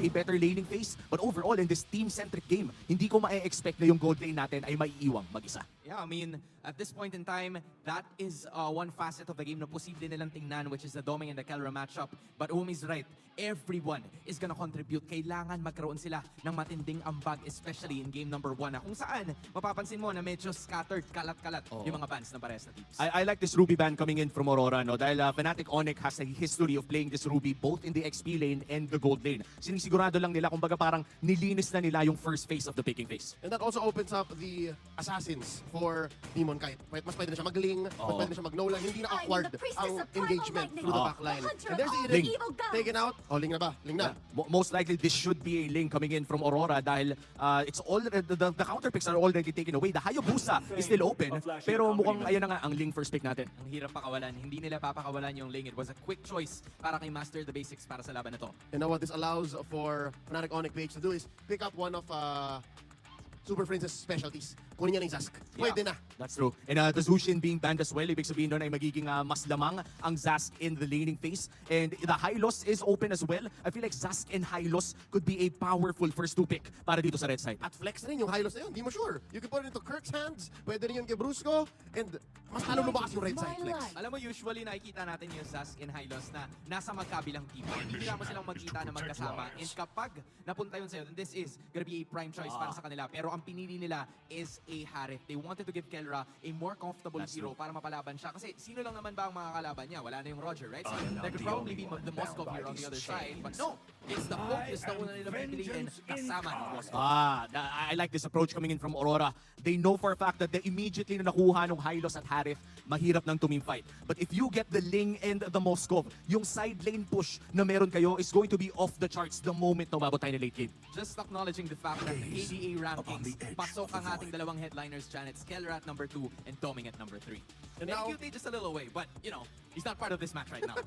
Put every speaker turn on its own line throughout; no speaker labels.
a better laning phase. But overall, in this team-centric game, hindi ko ma-expect na yung gold lane natin ay maiiwang mag-isa.
Yeah, I mean, at this point in time, that is one facet of the game na posible nilang tingnan, which is the Doming and the Kelra matchup. But Umi's right, everyone is gonna contribute. Kailangan magkaroon sila ng matinding ambag, especially in game number 1. Kung saan, mapapansin mo na medyo scattered, kalat-kalat yung mga bans ng parehas na teams.
I like this Ruby ban coming in from Aurora, no? Dahil Fnatic Onyx has a history of playing this Ruby both in the XP lane and the gold lane. Sinisigurado lang nila, kumbaga parang nilinis na nila yung first phase of the picking phase.
And that also opens up the assassins for Demon Kite. Mas pwede na siya mag-Ling, mas pwede na siya mag-Nolan. Hindi na awkward ang engagement through the backline. And there's the
Ling.
taken out. Oh, Ling na ba? Ling na.
Most likely, this should be a lane coming in from Aurora dahil it's already, the counter picks are already taken away. The Hayabusa is still open, pero mukhang ayan na nga ang lane first pick natin.
Ang hirap pakawalan. Hindi nila papakawalan yung lane. It was a quick choice para kay Master the Basics para sa laban na to.
And now what this allows for Fnatic Onyx PH to do is pick up one of Super Friends' specialties. Kunin niya ng Zask. Pwede na.
That's true. And the Zushin being banned as well, ibig sabihin doon ay magiging mas lamang ang Zask in the laning phase. And the Hylos is open as well. I feel like Zask and Hylos could be a powerful first 2 pick para dito sa red side.
At flex rin yung Hylos na yun. Di mo sure. You can put it into Kirk's hands. Pwede rin yun kay Brusco. And mas lalo lumakas yung right side flex.
Alam mo, usually nakikita natin yung Zask and Hylos na nasa magkabilang team. Hindi mo silang magkita na magkasama. And kapag napunta yun sa'yo, then this is gonna be a prime choice para sa kanila. Pero ang pinili nila is a Harith. They wanted to give Kelra a more comfortable hero para mapalaban siya. Kasi sino lang naman ba ang mga kalaban niya? Wala na yung Roger, right? So there could probably be the Moskov hero on the other side. But no, it's the focus na una nila pipiliin kasama ni Moskov.
I like this approach coming in from Aurora. They know for a fact that they immediately na nakuha ng Hylos at Harith, mahirap ng tuming fight. But if you get the Ling and the Moskov, yung side lane push na meron kayo is going to be off the charts the moment na umabot tayo ng late game.
Just acknowledging the fact that the KDA rankings, pasok ang ating dalawang headliners dyan. It's Kelra at number 2 and Doming at number 3.
And now,
QT just a little away, but you know, he's not part of this match right now.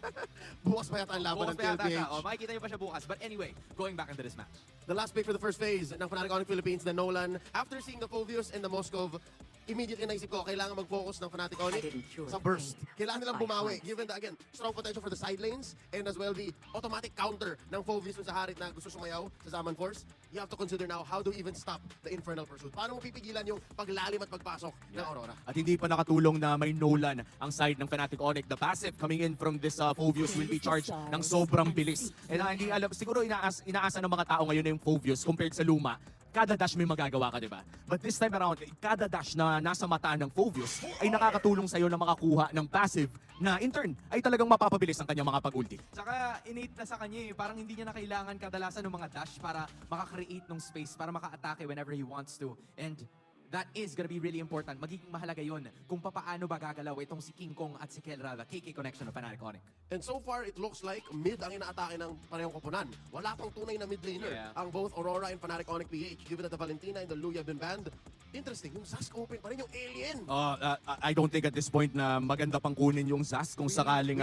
bukas pa yata ang laban
Bukas
ng
pa yata siya.
TLPH.
Makikita niyo pa siya bukas. But anyway, going back into this match.
The last pick for the first phase ng Fnatic Onyx Philippines na Nolan. After seeing the Fulvius and the Moskov, immediately naisip ko, kailangan mag-focus ng Fnatic Onyx sa burst. Kailangan nilang bumawi. Given the, again, strong potential for the side lanes and as well the automatic counter ng Fulvius sa Harit na gusto sumayaw sa Zaman Force. You have to consider now how to even stop the Infernal Pursuit. Paano mo pipigilan yung paglalim at pagpasok ng Aurora?
At hindi pa nakatulong na may Nolan ang side ng Fnatic Onyx. The passive coming in from this Phoveus will be charged ng sobrang bilis. And hindi alam, siguro inaasa ng mga tao ngayon na yung Phoveus compared sa luma. Kada dash may magagawa ka, di ba? But this time around, kada dash na nasa mata ng Phoveus ay nakakatulong sa'yo na makakuha ng passive na in turn ay talagang mapapabilis ang kanyang mga pag-ulti.
Tsaka innate na sa kanya eh. Parang hindi niya na kailangan kadalasan ng mga dash para makakreate ng space, para maka-atake whenever he wants to. And that is gonna be really important. Magiging mahalaga yun kung papaano ba gagalaw itong si King Kong at si Kelra, the KK connection of Fnatic Onyx.
And so far, it looks like mid ang inaatake ng parehong koponan. Wala pang tunay na mid laner ang both Aurora and Fnatic Onyx PH. Given that the Valentina and the Luya have been banned, interesting, yung Zask open pa rin yung alien.
I don't think at this point na maganda pang kunin yung Zask kung sakaling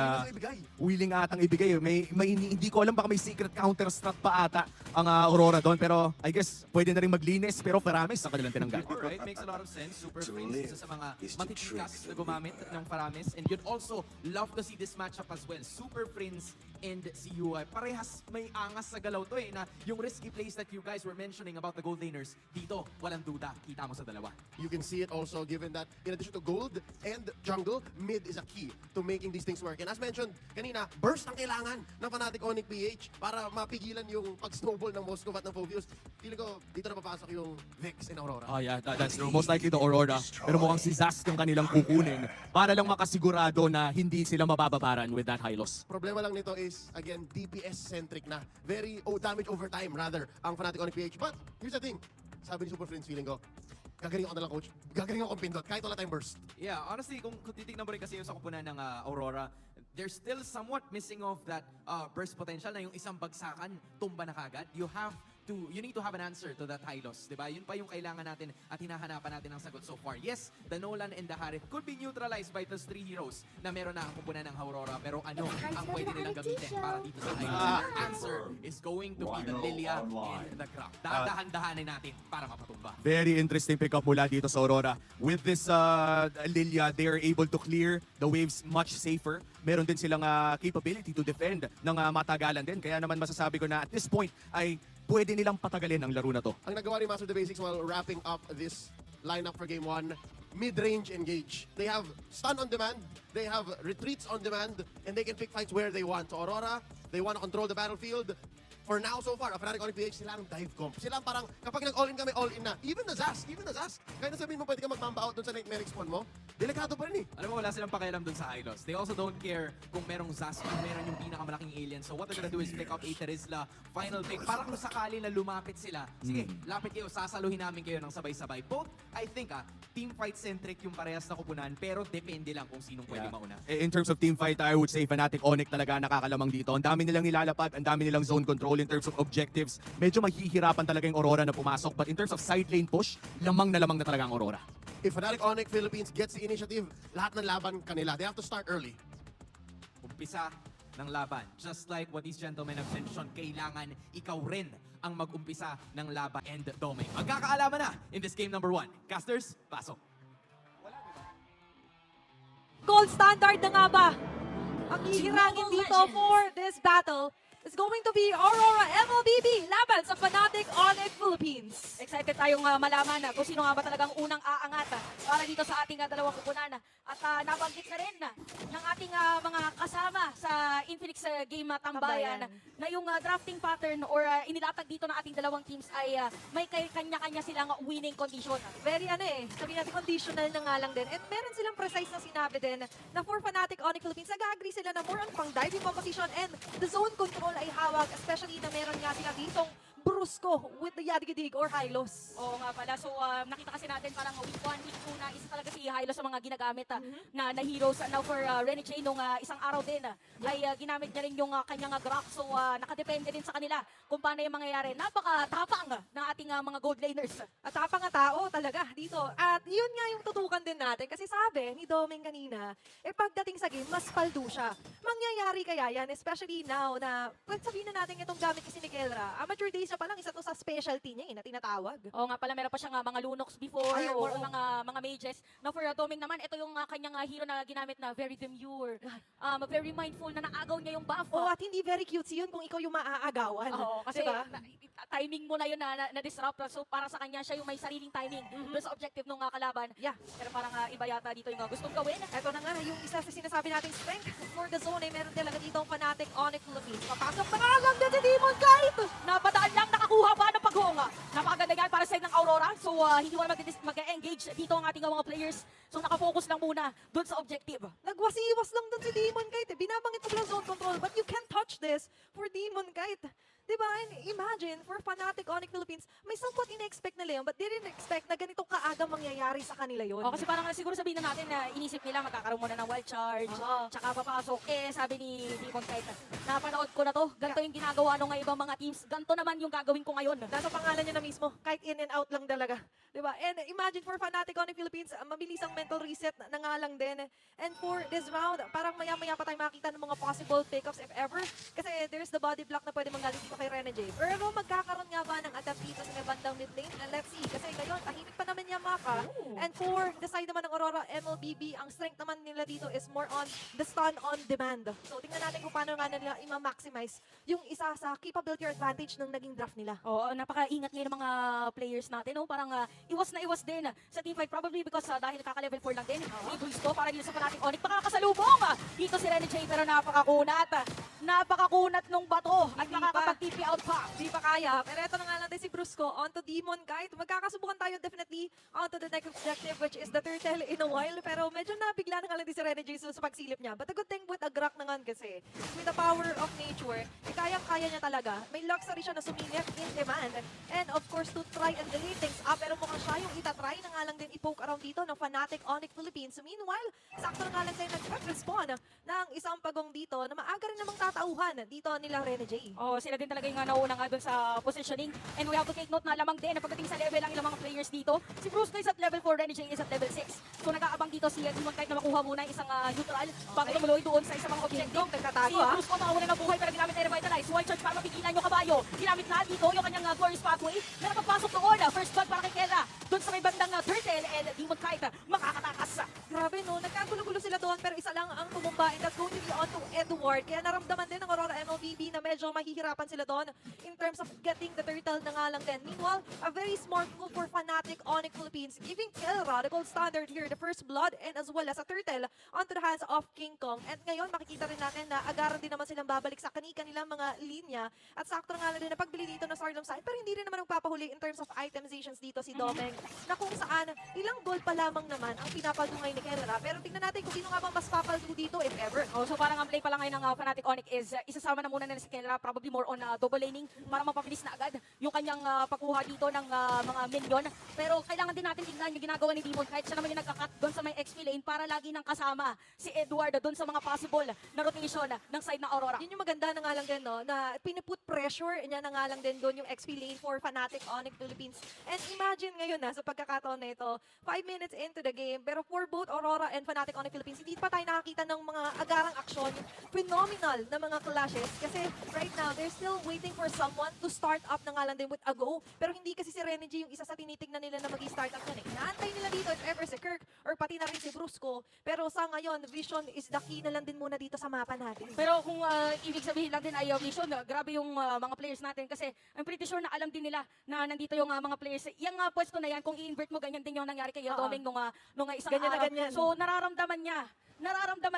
willing atang ibigay. Hindi ko alam, baka may secret counter strat pa ata ang Aurora doon. Pero I guess pwede na rin maglinis, pero Faramis sa kanilang tinanggal.
Alright, makes a lot of sense. Super Prince, isa sa mga matitikas na gumamit ng Faramis. And you'd also love to see this matchup as well. Super Prince and si UI. Parehas may angas sa galaw to eh, na yung risky plays that you guys were mentioning about the gold laners, dito, walang duda, kita mo sa dalawa.
You can see it also given that in addition to gold and jungle, mid is a key to making these things work. And as mentioned kanina, burst ang kailangan ng Fnatic Onyx PH para mapigilan yung pag-snowball ng Moskov at ng Phoveus. Feeling ko, dito na papasok yung Vex and Aurora.
Oh yeah, that's true. Most likely the Aurora. Pero mukhang si Zask ang kanilang kukunin para lang makasigurado na hindi sila mabababaran with that high loss.
Problema lang nito is, again, DPS-centric na. Very damage over time, rather, ang Fnatic Onyx PH. But, here's the thing. Sabi ni Super Friends, feeling ko, gagaling ako na lang, coach. Gagaling ako pindot, kahit wala tayong burst.
Yeah, honestly, kung titignan mo rin kasi yung sa kupunan ng Aurora, there's still somewhat missing of that burst potential na yung isang bagsakan, tumba na kagad. You have to have an answer to that Hylos, 'di ba? Yun pa yung kailangan natin at hinahanapan natin ng sagot so far. Yes, the Nolan and the Harith could be neutralized by those three heroes na meron na ang kupunan ng Aurora, pero ano ang pwede nilang gamitin para dito sa Hylos? The answer is going to be the Lilia and the Grok. Dahan-dahanin natin para mapatumba.
Very interesting pick up mula dito sa Aurora. With this Lilia, they are able to clear the waves much safer. Meron din silang capability to defend ng matagalan din. Kaya naman masasabi ko na at this point ay pwede nilang patagalin ang laro na to.
Ang nagawa ni Master the Basics while wrapping up this lineup for Game 1, mid-range engage. They have stun on demand, they have retreats on demand, and they can pick fights where they want. So Aurora, they want to control the battlefield. For now, so far, Fnatic Onyx PH, sila ang dive comp. Sila ang parang, kapag nag-all-in kami, all-in na. Even the Zas. Kahit na sabihin mo, pwede ka mag-mamba out dun sa nightmare spawn mo, delikado pa rin eh.
Alam mo, wala silang pakialam dun sa Hylos. They also don't care kung merong Zas, kung meron yung pinakamalaking alien. So what they're gonna do is pick up a Terizla final pick. Para kung sakali na lumapit sila, sige, lapit kayo, sasaluhin namin kayo ng sabay-sabay. Both, I think, team fight-centric yung parehas na kupunan, pero depende lang kung sinong pwede mauna.
In terms of team fight, I would say Fnatic Onyx talaga nakakalamang dito. Ang dami nilang nilalapag, ang dami nilang zone control in terms of objectives. Medyo mahihirapan talaga yung Aurora na pumasok. But in terms of side lane push, lamang na talaga ang Aurora.
If Fnatic Onyx Philippines gets the initiative, lahat ng laban kanila. They have to start early.
Umpisa ng laban. Just like what these gentlemen have mentioned, kailangan ikaw rin ang mag-umpisa ng laban. And Doming, magkakaalaman na in this game number 1. Casters, pasok.
Gold standard na nga ba? Ang hihirangin dito for this battle is going to be Aurora MLBB laban sa Fnatic Onyx Philippines. Excited tayong malaman kung sino nga ba talagang unang aangat para dito sa ating dalawang kupunan. At nabanggit na rin ng ating mga kasama sa Infinix Game Tambayan na yung drafting pattern or inilatag dito ng ating dalawang teams ay may kanya-kanya silang winning condition. Very sabihin natin conditional na nga lang din. And meron silang precise na sinabi din na for Fnatic Onyx Philippines, nag-agree sila na more on pang-diving composition and the zone control ay hawak, especially na meron nga sila ditong Brusco with the Yadigadig or Hylos.
Oo nga pala. So, nakita kasi natin parang week 1, week 2 na isa talaga si Hylos sa mga ginagamit na heroes. Now for Renny Chain, nung isang araw din ay ginamit niya rin yung kanyang Grok. So, nakadepende din sa kanila kung paano yung mangyayari. Napaka-tapang ng ating mga gold laners.
At tapang nga tao talaga dito. At yun nga yung tutukan din natin. Kasi sabi ni Doming kanina, pagdating sa game, mas paldo siya. Mangyayari kaya yan, especially now na, sabihin na natin itong gamit kasi ni Kelra. Amateur days pa lang, isa to sa specialty niya na tinatawag.
Oo nga pala, meron pa siyang mga Lunox before
Ay,
or
oo.
mga mages. Now for Doming naman, ito yung kanyang hero na ginamit na very demure, very mindful na naagaw niya yung buff.
Oh, at hindi very cutesy yun kung ikaw yung maaagawan.
Oo, kasi
Diba?
timing mo na yun na disrupt. So para sa kanya, siya yung may sariling timing doon sa objective ng kalaban.
Yeah.
Pero parang iba yata dito yung gustong gawin.
Ito na nga, yung isa sa sinasabi nating strength for the zone ay meron talaga dito ang Fnatic Onyx Philippines. Papasok pa nga lang din si Demon Kite!
Napadaan lang, nakakuha pa ng paghunga. Napakaganda yan para sa side ng Aurora. So hindi mo mag-engage dito ang ating mga players. So nakafocus lang muna doon sa objective.
Nagwasiwas lang dun si Demon Kite. Binabangit mo lang zone control, but you can't touch this for Demon Kite. Diba? And imagine, for Fnatic Onyx Philippines, may somewhat ina-expect nila yun, but they didn't expect na ganitong kaaga mangyayari sa kanila yun.
O kasi parang siguro sabihin na natin na inisip nila magkakaroon muna ng wild charge,
Oo.
tsaka papasok. Sabi ni Demon Kite, napanood ko na to, ganito yung ginagawa ng ibang mga teams, ganito naman yung gagawin ko ngayon.
Nasa pangalan niya na mismo, kahit in and out lang talaga. Diba? And imagine for Fnatic Onyx Philippines, mabilis ang mental reset na nga lang din. And for this round, parang maya-maya pa tayo makita ng mga possible pickups if ever. Kasi there's the body block na pwede manggaling dito kay Renegade. Pero magkakaroon nga ba ng adapt dito sa may bandang mid lane? And let's see. Kasi ngayon, tahimik pa naman Yamaka. And for the side naman ng Aurora MLBB, ang strength naman nila dito is more on the stun on demand. So tingnan natin kung paano nga nila i-maximize yung isa sa capability or advantage ng naging draft nila.
Oo, napaka-ingat ngayon ng mga players natin. No? Parang iwas na iwas din sa teamfight. Probably because dahil nakaka-level 4 lang din. I-boost para dito sa Fnatic Onyx. Makakasalubong dito si Renny J, pero napakakunat. Napakakunat nung bato. At
Hindi
makakapag-TP out pa.
Di pa kaya. Pero ito na nga lang din si Brusco onto Demon Kite. Magkakasubukan tayo definitely onto the next objective, which is the turtle in a while. Pero medyo nabigla na nga lang din si Rene Jason sa pagsilip niya. But the good thing with a Grok na nga kasi, with the power of nature, kayang-kaya niya talaga. May luxury siya na sumilip in demand. And of course, to try and delay things up. Pero mukhang siya yung itatry na nga lang din i-poke around dito ng Fnatic Onyx Philippines. So meanwhile, sakto na nga lang tayo nag-respawn ng isang pagong dito na maaga rin namang tatauhan dito nila Rene J.
Oh, sila din talaga yung nauna nga dun sa positioning. And we have to take note na lamang din na pagdating sa level ang ilang mga players dito. Si Brusco is at level 4, Renny J is at level 6. So nag-aabang dito si Edmond kahit na makuha muna yung isang neutral bago tumuloy doon sa isang mga objective.
Nagtatago,
Si Brusco makawalan ng buhay pero ginamit na revitalize. White Charge para mapigilan yung kabayo. Ginamit na dito yung kanyang glorious pathway. Na napagpasok doon. First blood para kay Kera. Doon sa may bandang Turtle and Demon Kite makakatakas.
Grabe no, nagkagulo-gulo sila doon pero isa lang ang tumumba and that's going to be on to Edward. Kaya naramdaman din ng Aurora MLBB na medyo mahihirapan sila doon in terms of getting the turtle na nga lang din. Meanwhile, a very smart move for Fnatic Onyx Philippines, giving Kelra the gold standard here, the first blood and as well as a turtle onto the hands of King Kong. And ngayon makikita rin natin na agaran din naman silang babalik sa kanilang mga linya at sakto nga lang din na pagbili dito ng Stardom side pero hindi rin naman nagpapahuli in terms of itemizations dito si Domeng na kung saan ilang gold pa lamang naman ang pinapaldungay ni Kelra. Pero tingnan natin kung sino nga bang mas papaldo dito if ever.
Oh, so parang ang play pa lang ngayon ng Fnatic Onyx is isasama na muna nila si Kelra, probably more on double laning para mapabilis na agad yung kanyang pagkuha dito ng mga minion. Pero kailangan din natin tingnan yung ginagawa ni Demon kahit siya naman yung nagkakat doon sa may XP lane para lagi nang kasama si Edward doon sa mga possible na rotation ng side ng Aurora.
Yun yung maganda na nga lang din, no? Na piniput pressure niya na nga lang din doon yung XP lane for Fnatic Onyx Philippines. And imagine ngayon na sa pagkakataon na ito, 5 minutes into the game, pero for both Aurora and Fnatic Onyx Philippines, hindi pa tayo nakakita ng mga agarang aksyon, phenomenal na mga clashes. Kasi right now, they're still waiting for someone to start up na nga lang din with a go. Pero hindi kasi si Rene G yung isa sa tinitignan nila na mag-start up yun. Inaantay nila dito if ever si Kirk or pati na rin si Brusco. Pero sa ngayon, Vision is the key na lang din muna dito sa mapa natin.
Pero kung ibig sabihin lang din ay Vision, grabe yung mga players natin kasi I'm pretty sure na alam din nila na nandito yung mga players. Yung pwesto na yan, kung i-invert mo, ganyan din yung nangyari kay Domeng nung isang
Ganyan na
araw.
ganyan.
So nararamdaman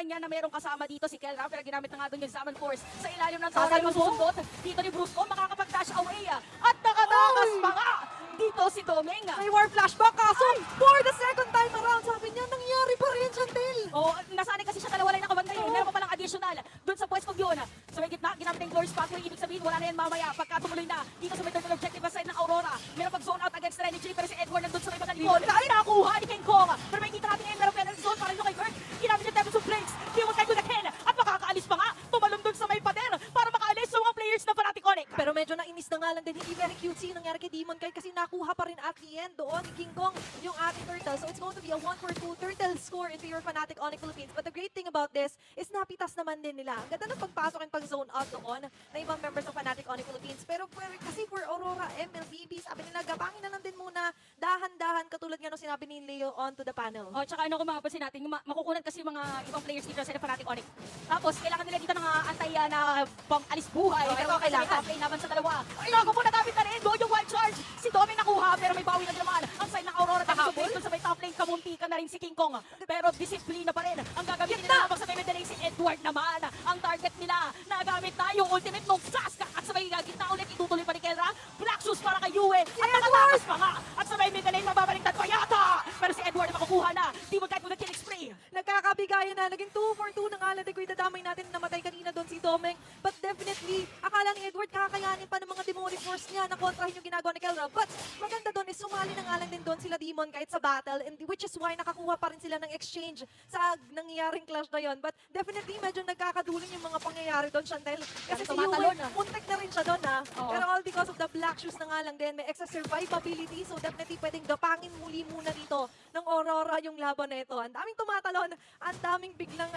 niya na merong kasama dito si Kelra pero ginamit na nga doon yung Summon Force sa ilalim ng tower yung susundot dito ni Brusco makakapag-dash away at nakatakas pa nga dito si Domeng.
May war flashback kaso for the second time around, sabi niya, nangyari pa rin, Chantel.
Oh, nasanay kasi siya dalawa lang nakabantay. Meron pa palang additional doon sa pwesto yun. Sa may gitna, ginamit yung Glorious Pathway. Ibig sabihin, wala na yan mamaya. Pagka tumuloy na dito sa may turtle objective side ng Aurora. Meron pag-zone out against Rene J. Pero si Edward nandun sa may pagkalikod. Ay, nakakuha ni King Kong. Pero may kita natin ngayon, meron penalty zone para rin kay Kurt. Ginamit yung Devils of Plagues. Di mo tayo na at makakaalis pa nga. Tumalong doon sa may pader para makaalis sa mga players ng Fnatic Onyx.
Pero medyo nainis na nga lang din, hindi very cutesy nangyari kay Demon Kite kasi nakuha pa rin at the end doon ni King Kong yung ating turtle. So it's going to be a 1-for-2 turtle score into your Fnatic Onyx Philippines. But the great thing about this is napitas naman din nila. Ang ganda ng pagpasok and pag-zone out doon na ibang members ng Fnatic Onyx Philippines. Pero kasi for Aurora MLBB, sabi nila, gabangin na lang din muna dahan-dahan katulad nga nung sinabi ni Leo onto the panel.
O, tsaka kung mapapansin natin, makukunan kasi yung mga ibang players dito sa Fnatic Onyx. Tapos, kailangan nila dito ng antay na pang-alis buhay.
Oh,
Pero
ito kailangan.
top lane laban sa dalawa. Ay, naku po, nagamit na rin. Doon yung wild charge. Si Domeng nakuha, pero may bawi na din naman. Ang side ng Aurora, tapos doon sa may top lane, kamunti ka na rin si King Kong. Pero disiplina pa rin. Ang gagamitin nila habang sa may medalay si Edward naman. Ang target nila, nagamit na yung ultimate nung Saska. At sa may gitna ulit, itutuloy pa ni Kelra. Black shoes para kay Yue. At nakatakas pa nga. At sa may medalay, mababaliktad pa yata. Pero si Edward makukuha na. Di mo kahit mo killing spree.
Nagkakabigayan na, naging 2-for-2 na nga lang. Degree damay natin, namatay kanina doon si Domeng. But definitely, akala ni Edward kakayanin pa ng mga demonic force niya na kontrahin yung ginagawa ni Kelra. But maganda doon is sumali na nga lang din doon sila Demon kahit sa battle, and which is why nakakuha pa rin sila ng exchange sa nangyayaring clash na yon. But definitely, medyo nagkakaduling yung mga pangyayari doon, Chantel. Kasi si
tumatalon,
Yue, muntik na rin siya doon, ha?
Oo.
Pero all because of the black shoes na nga lang din, may extra survivability, so definitely pwedeng gapangin muli muna dito ng Aurora yung laban na ito. Ang daming tumatalon, ang daming biglang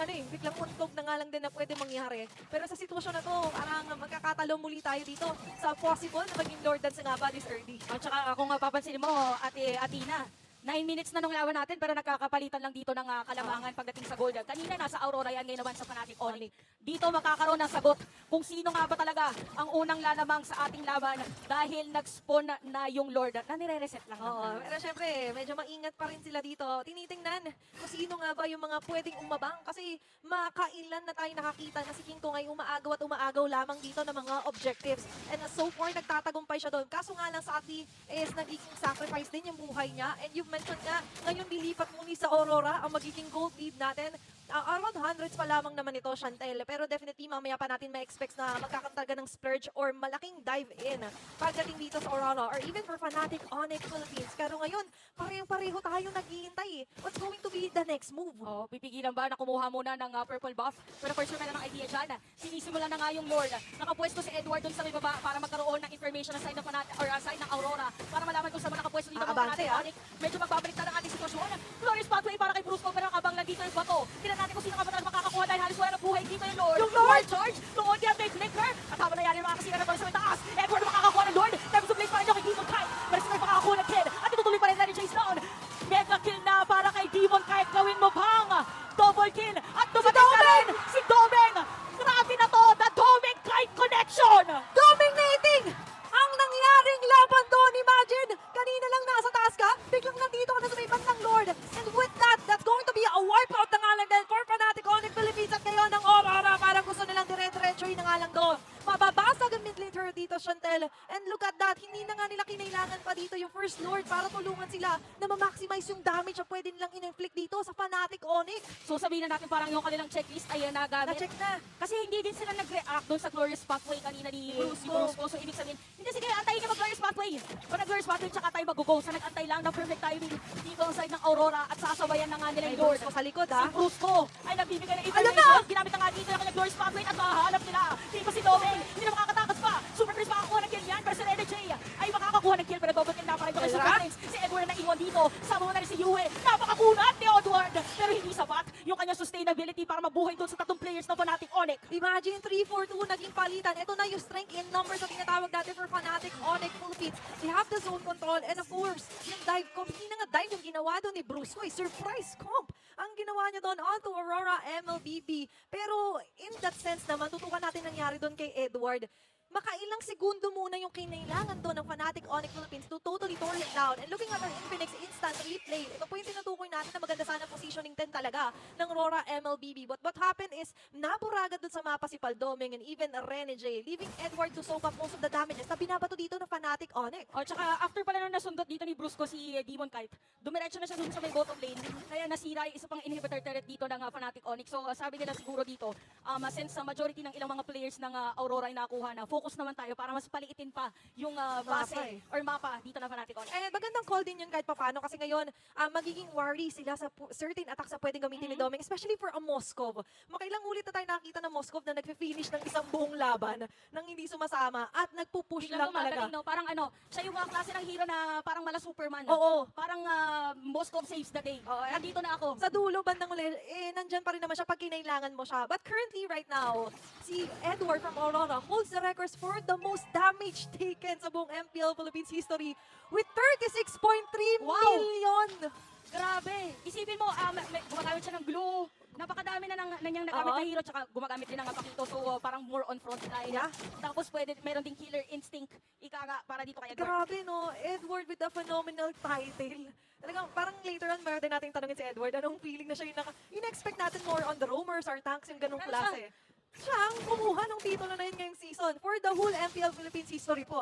untog na nga lang din na pwede mangyari. Pero sa sitwasyon na to, parang magkakatalo muli tayo dito sa possible na maging Lord Dance nga ba this early.
At saka kung papansin mo, Ate Athena, 9 minutes na nung laban natin pero nagkakapalitan lang dito ng kalamangan pagdating sa gold. Kanina nasa Aurora yan, ngayon naman sa Fnatic Onyx. Dito makakaroon ng sagot kung sino nga ba talaga ang unang lalamang sa ating laban dahil nag-spawn na yung Lord na nire-reset lang.
Oo, pero syempre, medyo maingat pa rin sila dito. Tinitingnan kung sino nga ba yung mga pwedeng umabang kasi makailan na tayo nakakita na si King Kong ay umaagaw at umaagaw lamang dito ng mga objectives. And so far, nagtatagumpay siya doon. Kaso nga lang sa Ati is nagiging sacrifice din yung buhay niya. And you've mentioned nga, ngayon lilipat muli sa Aurora ang magiging gold lead natin. Around hundreds pa lamang naman ito, Chantel. Pero definitely, mamaya pa natin ma-expect na magkakataga ng splurge or malaking dive-in pagdating dito sa Aurora or even for Fnatic Onyx Philippines. Pero ngayon, parehong-pareho tayong naghihintay eh. What's going to be the next move?
Oh, pipigilan ba na kumuha muna ng purple buff? Pero for sure meron ng idea dyan. Sinisimulan na nga yung Lord. Nakapwesto si Edward dun sa may baba para magkaroon ng information na side ng Fnatic or side ng Aurora para malaman kung saan mo nakapwesto dito ng
Abante,
Fnatic Onyx. Medyo magbabalik na ng ating sitwasyon. Glorious pathway para kay Brusco pero nakabang lang dito yung bato. Tingnan natin kung sino ka ba talaga makakakuha dahil halos wala ng buhay dito yung Lord.
Yung Lord!
Wild charge! Tuon niya may flicker. At habang nangyari mga kasira na sa may taas, Edward makakakuha ng Lord. Time to place pa rin yung kay Demon Kite. Pero sino yung makakakuha ng Kid? At itutuloy pa rin na ni Chase down. Mega kill na para kay Demon Kite. Gawin mo bang double kill. At dumating na rin si Domeng. Grabe na to, the Domeng Kite connection.
Dominating! Ang nangyaring laban doon, imagine! Kanina lang nasa taas ka, biglang nandito ka na sa may bandang Lord. And with that, that's going to be a wipeout na nga lang din for Fnatic Onyx Philippines at ngayon ng Aurora. Parang gusto nilang dire-diretsoy na nga lang doon. Mababasag ang mid lane turret dito, Chantel. And look at that, hindi na nga nila kinailangan pa dito yung First Lord para tulungan sila na ma-maximize yung damage na pwede nilang in-inflict dito sa Fnatic Onyx.
So sabihin na natin parang yung kanilang checklist ay nagamit.
Na-check na.
Kasi hindi din sila nag-react doon sa Glorious Pathway kanina ni
Brusco.
Brusco. So ibig sabihin, hindi sige, antayin niya mag-Glorious Pathway. Kung nag-Glorious Pathway, tsaka tayo mag-go. Sa nag-antay lang ng perfect timing dito ang side ng Aurora at sasabayan na nga nila
May
yung Lord.
Brusco sa likod, ha?
Si Brusco ay nagbibigay ng
Alam
information. Ginamit na nga dito yung kanyang Glorious Pathway at mahahanap nila. Dito si Domeng, hindi na makakatakas pa. Super Chris makakakuha ng kill yan. Pero si Red Jay ay makakakuha ng kill. Pero double kill na para ito kay Super Prince. Si Edward na naiwan dito. Sama mo na rin si Yue. Napakakunat ni Edward. Pero hindi sapat yung kanyang sustainability para mabuhay doon sa tatlong players ng Fnatic Onyx.
Imagine 3-4-2 naging palitan. Ito na yung strength in numbers na tinatawag natin for Fnatic Onyx Philippines. They have the zone control and of course, yung dive comp. Hindi na nga dive yung ginawa doon ni Bruce. Surprise comp ang ginawa niya doon onto Aurora MLBB. Pero in that sense naman, tutukan natin nangyari doon kay Edward. Makailang segundo muna yung kinailangan doon ng Fnatic Onyx Philippines to totally tore it down. And looking at our Infinix instant replay, ito po yung tinutukoy natin na maganda sana positioning 10 talaga ng Aurora MLBB. But what happened is, napuragat doon sa mapa si Paldoming and even Rene J, leaving Edward to soak up most of the damages na binabato dito ng Fnatic Onyx.
O tsaka after pala nung nasundot dito ni Brusco si Demon Kite, dumiretso na siya dun sa may bottom lane. Kaya nasira yung isa pang inhibitor turret dito ng Fnatic Onyx. So sabi nila siguro dito, since majority ng ilang mga players ng Aurora ay nakuha na, focus naman tayo para mas paliitin pa yung base
Mapa eh.
or mapa dito ng Fnatic Onyx.
And magandang call din yun kahit papano kasi ngayon magiging worry sila sa certain attacks na pwedeng gamitin ni Doming, especially for a Moskov. Makailang ulit na tayo nakakita ng Moskov na nagfe-finish ng isang buong laban nang hindi sumasama at nagpupush
Biglang
lang talaga.
gumagaling, no? Parang siya yung klase ng hero na parang mala Superman.
Oo.
Parang Moskov saves the day.
Oo, eh.
Nandito na ako.
Sa dulo, bandang uli, nandyan pa rin naman siya pag kinailangan mo siya. But currently, right now, si Edward from Aurora holds the records for the most damage taken sa buong MPL Philippines history with 36.3
Wow!
million.
Grabe. Isipin mo, gumagamit siya ng glue. Napakadami na niyang nagamit
Oo.
na hero, tsaka gumagamit din ng Pakito. So, parang more on front line.
Yeah.
Tapos meron ding killer instinct. Ika nga, para dito kay Edward.
Grabe, no? Edward with a phenomenal title. Talagang parang later on, meron din natin tanongin si Edward, anong feeling na siya yung in-expect natin more on the roamers or tanks, yung ganong
Ano
klase. Siya ang kumuha ng titulo na yun ngayong season for the whole MPL Philippines history po,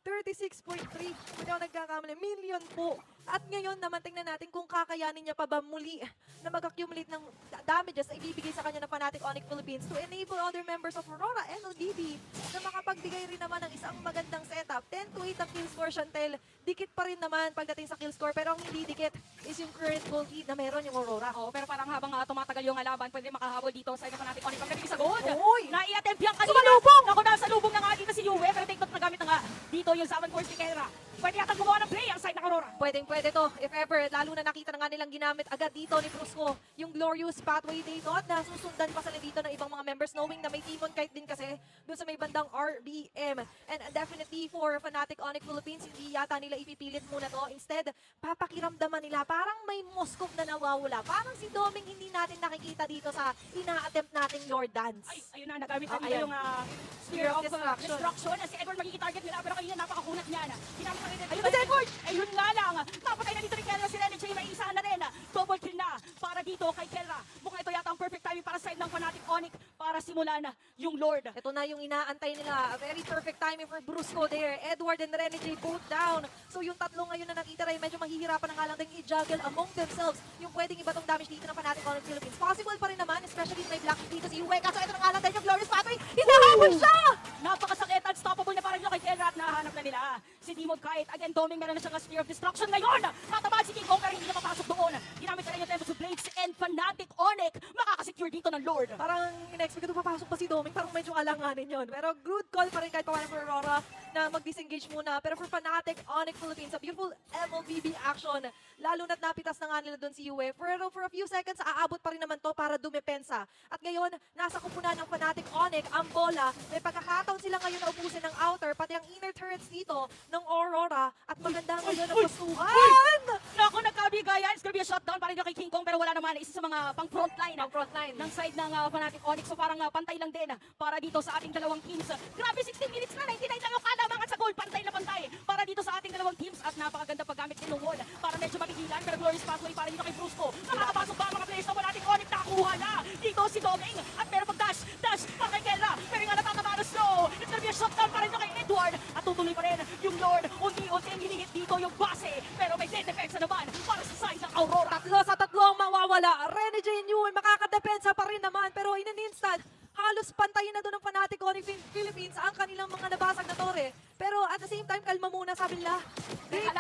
36.3, kung ako nagkakamali, million po. At ngayon naman, tingnan natin kung kakayanin niya pa ba muli na mag-accumulate ng damages na ibibigay sa kanya ng Fnatic Onyx Philippines to enable other members of Aurora MLBB na makapagbigay rin naman ng isang magandang setup. 10-8 ang kill score, Chantel. Dikit pa rin naman pagdating sa kill score, pero ang hindi dikit is yung current goal lead na meron yung Aurora.
Oo, pero parang habang tumatagal yung laban, pwede makahabol dito sa Fnatic Onyx. Pagdating sa gold,
Oy!
nai-attempt yan kanina.
Sumalubong!
Naku, nasa lubong na nga dito si Yue, pero take note na gamit na nga dito yung Zaman Force ni Kera. Pwede yata gumawa ng play ang side ng Aurora.
Pwede to, if ever, lalo na nakita na nga nilang ginamit agad dito ni Brusco yung Glorious Pathway. They thought na susundan pa sila dito ng ibang mga members knowing na may Demon Kite din kasi doon sa may bandang RBM. And definitely for Fnatic Onyx Philippines, hindi yata nila ipipilit muna to. Instead, papakiramdaman nila parang may Moskov na nawawala. Parang si Doming hindi natin nakikita dito sa ina-attempt nating Lord Dance.
Ay, ayun na, nagamit na
Oh,
dito
ayan.
yung Spear of
Distraction.
Destruction. Si Edward magiging target nila pero kanina napakakunat niya. Ginamit pa rin
Ayun na si Edward!
Ayun nga lang. Napatay na dito ni Kelra si Renny J. May isa na rin. Double kill na para dito kay Kelra. Mukhang ito yata ang perfect timing para sa side ng Fnatic Onyx para simulan yung Lord.
Ito na yung inaantay nila. A very perfect timing for Brusco there. Edward and Renny J both down. So yung tatlo ngayon na nakitira ay medyo mahihirapan na nga lang din i-juggle among themselves yung pwedeng iba tong damage dito ng Fnatic Onyx Philippines. Possible pa rin naman, especially if may black dito si Uwe. Kaso ito na nga lang din yung Glorious Pathway. Hinahabol siya!
Napakasakit, unstoppable na parang yung kay Kelra at nahanap na nila. Si Demon Kite, again, doming meron na siyang Sphere of Destruction ngayon. Tatamaan si King Kong pero hindi na papasok doon. Ginamit na rin yung Tempest of Blades and Fnatic Onyx makakasecure dito ng Lord.
Parang in-expect ko papasok pa si Doming, parang medyo alanganin yun. Pero good call pa rin kahit paano for Aurora na mag-disengage muna. Pero for Fnatic Onyx Philippines, a beautiful MLBB action. Lalo na't napitas na nga nila doon si Yue. Pero for a few seconds, aabot pa rin naman to para dumepensa. At ngayon, nasa kupunan ng Fnatic Onyx ang bola. May pagkakataon sila ngayon na ubusin ng outer, pati ang inner turrets dito ng Aurora. At maganda ngayon ang pasuhan!
Naku, nagkabigayan. It's gonna be a shutdown para rin kay King Kong pero wala naman. Isa sa mga pang frontline.
Ang frontline.
Ng side ng Fnatic Onyx. So parang pantay lang din para dito sa ating dalawang teams. Grabe, 16 minutes na, 99 lang ang kalamangan at sa goal. Pantay na pantay para dito sa ating dalawang teams. At napakaganda paggamit din ng wall para medyo mapigilan. Pero Glorious Pathway para dito kay Brusco. Nakakapasok ba ang mga players ng Fnatic Onyx? Nakakuha na dito si Doming. At meron pag-dash. Dash para kay Kelra. Pero nga natatama na slow. It's gonna be a shutdown para rin kay Edward. At tutuloy pa rin yung Lord. Unti-unti ang hinihit dito yung base. Pero may defensa naman para sa side ng Aurora.
Tatlo sa tatlo ang mawawala. Renny J. Nguyen makakadepensa pa rin naman. Pero in an instant, halos pantayin na doon ng Fnatic Onyx Philippines ang kanilang mga nabasag na torre. Pero at the same time, kalma muna sabi nila. It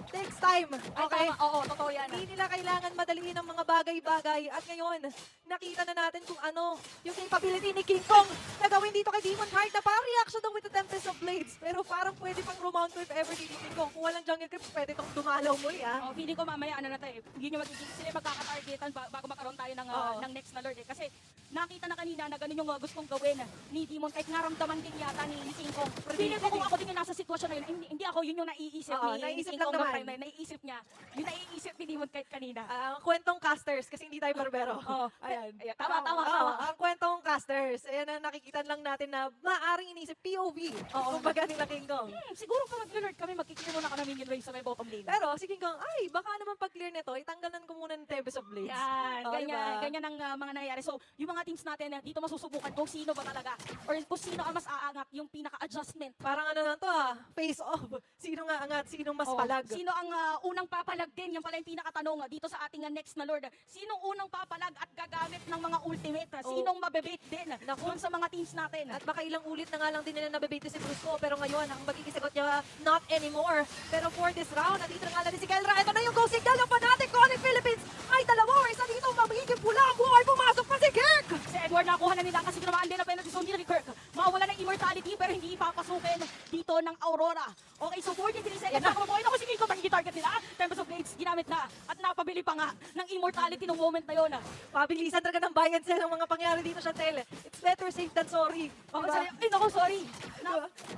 takes time.
Ay,
Okay?
tama. Oo, totoo yan.
Hindi nila kailangan madaliin ang mga bagay-bagay. At ngayon, nakita na natin kung ano yung capability ni King Kong na gawin dito kay Demon Knight na parang reaction daw with the Tempest of Blades. Pero parang pwede pang remount if ever ni King Kong. Kung walang jungle creeps, pwede itong dumalaw muli ah.
Oh, feeling ko mamaya ano na tayo, hindi nyo magiging sila magkakatargetan bago magkaroon tayo ng,
Oo.
ng next na Lord eh. Kasi nakita na kanina na ganun yung gustong gawin ni Demon kahit naramdaman din yata ni King Kong. Feeling ko kung ako din yung nasa sitwasyon na yun, hindi ako yun yung naiisip
Oo,
ni
naiisip
King
lang
Kong
naman.
noong time na yun. Naiisip niya, yung naiisip ni Demon kahit kanina.
Ang kwentong casters, kasi hindi tayo barbero.
Oo.
Ayan.
Ayan, tama, tama,
Oo,
tama.
ang kwentong casters. Ayan ang nakikita lang natin na maaaring inisip POV.
Oo.
Kumbaga nila King Kong.
Siguro kung mag-lord kami, magkikita muna kami minion wave sa may bottom lane.
Pero si King Kong, ay, baka naman pag-clear nito, itanggalan ko muna ng Tempest of Blades.
Yan,
Oo,
ganyan,
diba?
ganyan ang mga nangyayari. So, yung mga teams natin dito masusubukan kung sino ba talaga or kung sino ang mas aangat yung pinaka-adjustment.
Parang ano lang to face off. Sino nga angat, sino mas
Oh,
palag.
Sino ang unang papalag din? Yan pala yung pinakatanong dito sa ating next na Lord. Sinong unang papalag at gagamit ng mga ultimate? Sinong mabebait din
Naku.
dun sa mga teams natin?
At baka ilang ulit na nga lang din nila nabebate si Brusco, pero ngayon, ang magiging sagot niya, not anymore. Pero for this round, nandito na nga lang din si Kelra. Ito na yung go signal ng Fnatic Onyx Philippines. Ay, dalawa or isa dito, magiging pula ang buhay. Pumasok pa si Kirk!
Si Edward nakuha na nila kasi tinamaan din na penalty zone dito ni Kirk. Mawala ng immortality pero hindi ipapasukin dito ng Aurora. Okay, so 43 seconds na kumubuhay na ko si Kiko. Magiging target nila. Tempest of Blades ginamit na at napabili pa nga ng immortality ng moment na yun.
Pabilisan talaga ng buy and sell ng mga pangyari dito, Chantel. It's better safe than sorry.
Oh,
Diba?
ay, naku, sorry.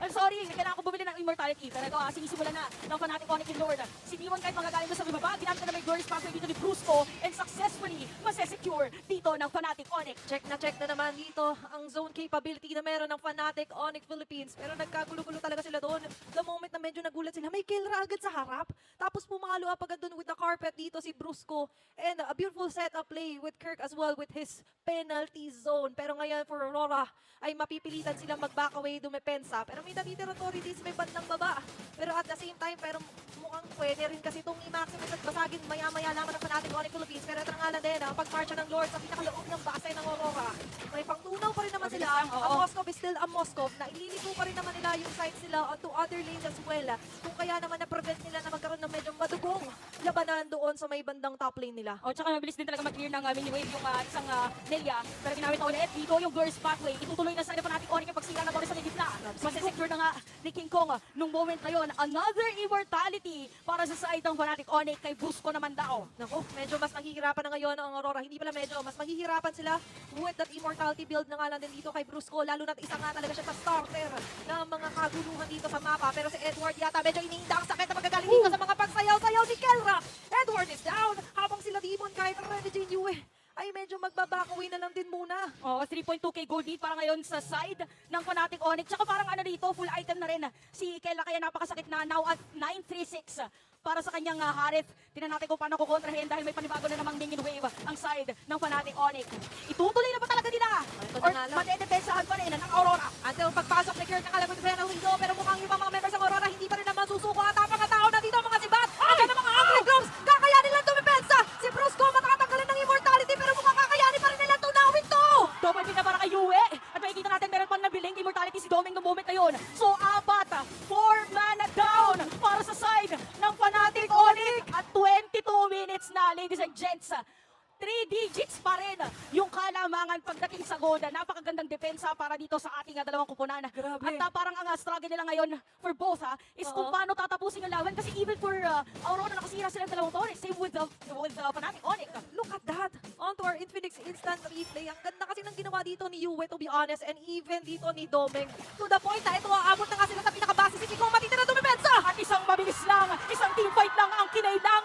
I'm sorry, kailangan ko bumili ng immortality. Pero ito, sinisimulan na ng Fnatic Onyx Lord. Si Demon kahit magagaling doon sa bibaba, ginamit na may Glorious Pathway dito ni Brusco and successfully masesecure dito ng Fnatic Onyx.
Check na naman dito ang zone capability na meron ng Fnatic Onyx Philippines. Pero nagkagulo-gulo talaga sila doon. The moment na medyo nagulat sila, may Kelra agad sa harap. Tapos pumalo up agad doon with the carpet dito si Brusco. And a beautiful setup play with Kirk as well with his penalty zone. Pero ngayon for Aurora ay mapipilitan silang mag-back away, dumepensa. Pero may natitira authorities, may bandang baba. Pero at the same time, pero mukhang pwede rin kasi itong i-maximize at basagin maya-maya lamang ng Fnatic Onyx Philippines. Pero ito na nga lang din, ang pag-marcha ng Lord sa pinakaloob ng base ng Aurora. May pangtunaw pa rin naman sila. Ang Moskov is still a Moskov na ililigo pa rin naman nila yung sights nila onto other lanes as well. Kung kaya naman na-prevent nila na magkaroon ng medyo madugong labanan doon sa may bandang top lane nila.
O, tsaka mabilis din talaga mag-clear ng mini wave yung isang Nelia. Pero ginamit na ulit dito yung Glorious Pathway. Itutuloy na sa na Fnatic Onyx yung pagsira na sa gitna. Masesecure na nga ni King Kong nung moment na yon. Another immortality para sa side ng Fnatic Onyx kay Brusco naman daw.
Naku, medyo mas mahihirapan na ngayon ang Aurora. Hindi pala medyo, mas mahihirapan sila with that immortality build na nga lang din dito kay Brusco. Lalo na't isa nga talaga siya sa starter ng mga kaguluhan dito sa mapa. Pero si Edward yata medyo iniinda ang sakit na magagaling dito sa mga pagsayaw-sayaw ni Kelra. Edward is down habang sila Demon kahit ang Renny J. Yue ay medyo magbaback-away na lang din muna.
Oh, 3.2k gold lead para ngayon sa side ng Fnatic Onyx. Tsaka parang ano dito, full item na rin si Kela, kaya napakasakit na now at 936 para sa kanyang Harith. Tingnan natin kung paano kukontrahin dahil may panibago na namang minion wave ang side ng Fnatic Onyx. Itutuloy na ba talaga nila?
Ito
Or
na lang.
madedepensahan pa rin ng Aurora?
Until pagpasok ni Kirk, nakalagot pa yan ang window, pero mukhang yung mga members ng Aurora hindi pa rin naman susuko at ang mga tao na dito, mga sibat. Ang ng mga Angry Gloves, kakayanin lang tumipensa. Si Brusco matatanggalan ng immortality, pero mukhang kakayanin pa rin nila tunawin to.
Double pick na para kay Yue. At makikita natin meron pang nabiling immortality si Doming no moment na yun. So, 4 mana down para sa side ng Fnatic Onyx. At 22 minutes na, ladies and gents. 3 digits pa rin yung kalamangan pagdating sa gold. Napakagandang depensa para dito sa ating dalawang kupunan.
Grabe.
At parang ang struggle nila ngayon for both is kung paano tatapusin yung laban. Kasi even for Aurora, nakasira sila ng dalawang torres. Same with Fnatic Onyx.
Look at that. Onto our Infinix instant replay. Ang ganda kasi ng ginawa dito ni Yue, to be honest, and even dito ni Domeng. To the point na ito, aabot na nga sila sa pinakabase. Si Kiko matitira tumipensa.
At isang mabilis lang, isang teamfight lang ang kinailangan